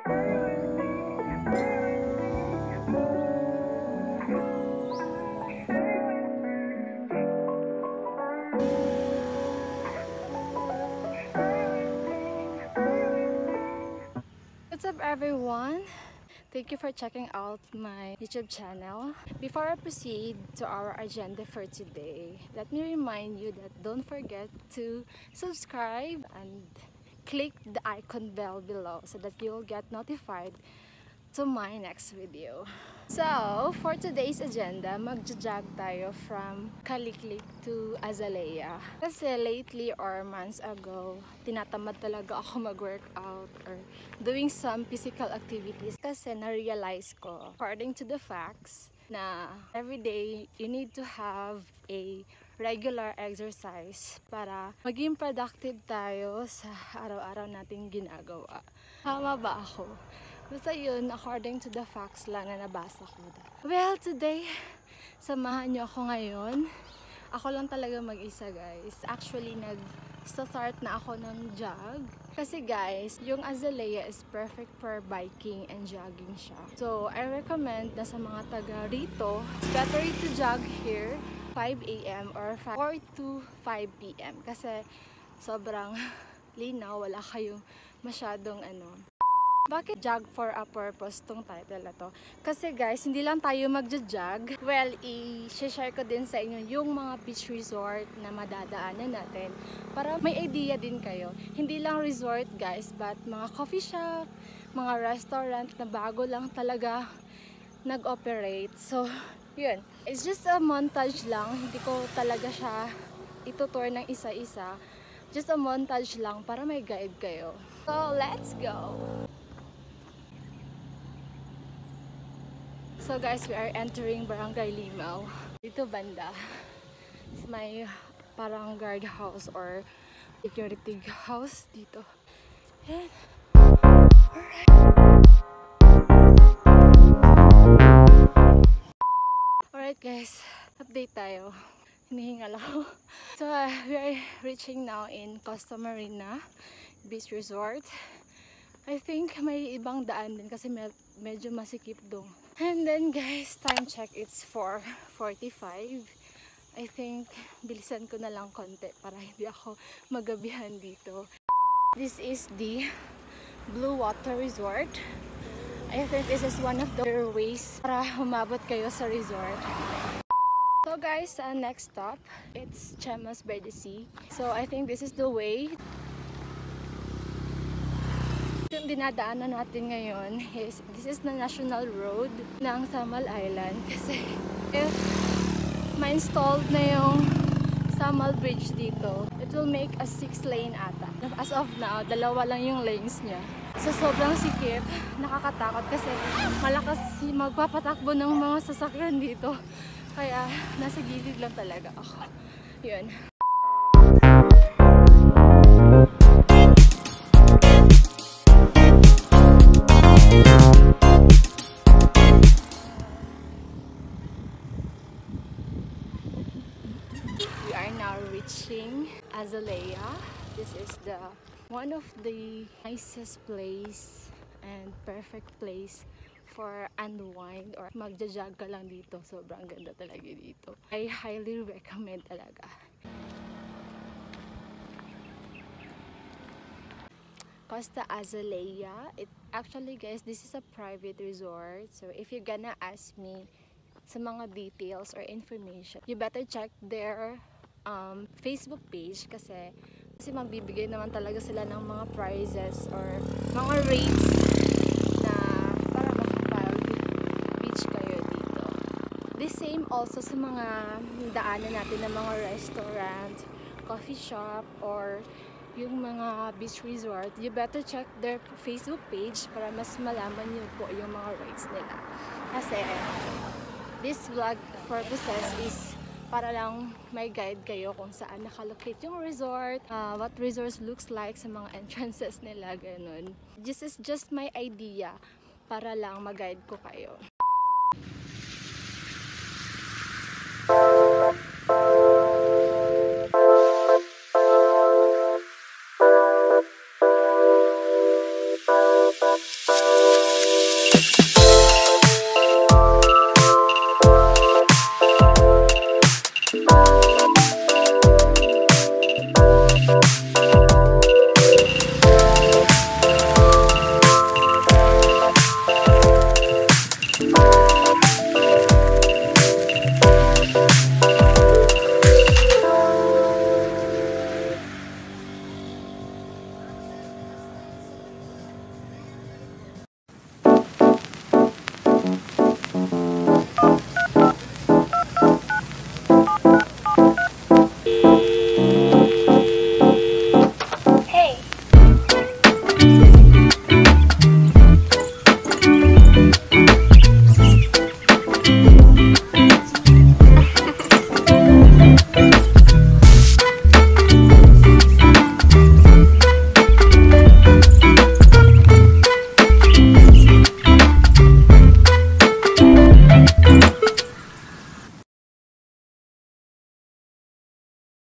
What's up everyone? Thank you for checking out my YouTube channel. Before I proceed to our agenda for today, let me remind you that don't forget to subscribe and click the icon bell below so that you'll get notified to my next video. So, for today's agenda, magja-jog tayo from Kaliklik to Azalea. Kasi lately or months ago, tinatamad talaga ako mag-workout or doing some physical activities kasi na-realize ko, according to the facts, na everyday you need to have a regular exercise para maging productive tayo sa araw-araw nating ginagawa. Tama ba ako? Basta yun, according to the facts lang na nabasa ko. Well, today, samahan nyo ako ngayon. Ako lang talaga mag-isa, guys. Actually, nag-start na ako ng jog. Kasi guys, yung Azalea is perfect for biking and jogging siya. So, I recommend na sa mga taga rito, it's better to jog here 5 AM or 4 to 5 PM. Kasi sobrang linaw, wala kayong masyadong Bakit jog for a purpose tong title na to? Kasi guys, hindi lang tayo magja-jog. Well, i-share ko din sa inyo yung mga beach resort na madadaanan natin para may idea din kayo. Hindi lang resort guys, but mga coffee shop, mga restaurant na bago lang talaga nag-operate. So, yun. It's just a montage lang. Hindi ko talaga siya itutour ng isa-isa. Just a montage lang para may guide kayo. So, let's go! So guys, we are entering Barangay Limaw. Dito banda, may parang guard house or security house dito. And, alright guys, update tayo. Hinihingal ako. So we are reaching now in Costa Marina Beach Resort. I think may ibang daan din kasi medyo masikip doon. And then guys, time check, it's 4:45. I think bilisan ko na lang konti para hindi ako magabihan dito. This is the Blue Water Resort. I think this is one of the ways para humabot kayo sa resort. So guys, next stop, it's Chemas by the Sea. So I think this is the way. Yung dinadaanan natin ngayon is, this is the national road ng Samal Island kasi if ma-installed na yung Samal Bridge dito, it will make a 6-lane ata. As of now, 2 lang yung lanes niya. So sobrang sikip, nakakatakot kasi malakas magpapatakbo ng mga sasakyan dito. Kaya nasa gilid lang talaga ako. Yun. Reaching Azalea. This is one of the nicest place and perfect place for unwind or magja-jog ka lang dito. Sobrang ganda talaga dito. I highly recommend talaga. Costa Azalea. Actually guys, this is a private resort. So if you're gonna ask me sa mga details or information, you better check their Facebook page kasi magbibigay naman talaga sila ng mga prizes or mga rates na para makapag-beach kayo dito. The same also sa mga daanan natin ng mga restaurant, coffee shop, or yung mga beach resort. You better check their Facebook page para mas malaman nyo po yung mga rates nila. Kasi this vlog purposes is para lang may guide kayo kung saan nakalocate yung resort, what resorts looks like sa mga entrances nila, ganun. This is just my idea para lang mag-guide ko kayo.